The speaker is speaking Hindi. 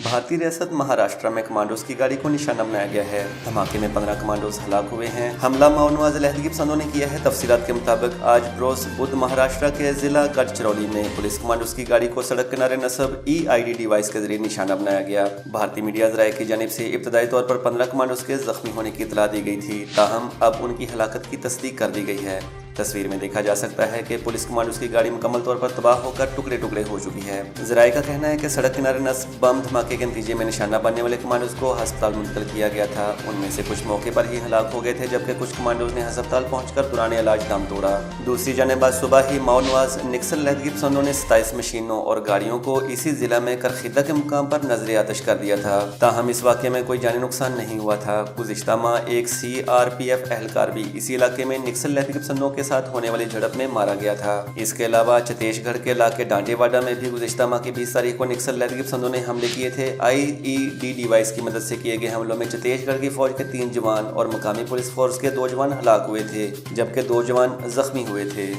भारतीय रियासत महाराष्ट्र में कमांडोज की गाड़ी को निशाना बनाया गया है। धमाके में 15 कमांडोज हलाक हुए हैं। हमला माओनवाज लहदगी पसंदों ने किया है। तफसीलात के मुताबिक आज रोज बुध महाराष्ट्र के जिला गढ़चिरौली में पुलिस कमांडोज की गाड़ी को सड़क किनारे नस्ब EID डिवाइस के जरिए निशाना बनाया गया। भारतीय मीडिया जराये की जानिब से इब्तदाई तौर पर 15 कमांडोज के जख्मी होने की इतला दी गई थी, ताहम अब उनकी हलाकत की तस्दीक कर दी गई है। तस्वीर में देखा जा सकता है कि पुलिस कमांडोज की गाड़ी मुकम्मल तौर पर तबाह होकर टुकड़े टुकड़े हो चुकी है। जराये का कहना है कि सड़क किनारे नस्ब बम धमाके के नतीजे में निशाना बनने वाले कमांडोज को अस्पताल मुंतकिल किया गया था। उनमें से कुछ मौके पर ही हलाक हो गए थे, जबकि कुछ कमांडोज ने अस्पताल पहुंचकर दौरान इलाज दम तोड़ा। दूसरी जानिब आज सुबह ही माओनवाज नक्सल लहदगी पसंदों ने 27 मशीनों और गाड़ियों को इसी जिला में करखीदा के मुकाम पर नजर आतिश कर दिया था। ताहम इस वाक़े में कोई जानी नुकसान नहीं हुआ था। गुज़िश्ता माह एक CRPF एहलकार भी इसी इलाके में नक्सल लहदगी पसंदों के साथ होने वाली झड़प में मारा गया था। इसके अलावा छत्तीसगढ़ के इलाके डांटेवाड़ा में भी गुज़िश्ता माह की 20 तारीख को नक्सल लहदगी पसंदों ने हमले किए थे। IED डिवाइस की मदद से किए गए हमलों में छत्तीसगढ़ की फौज के 3 जवान और मकामी पुलिस फोर्स के 2 जवान हलाक हुए थे, जबकि 2 जवान जख्मी हुए थे।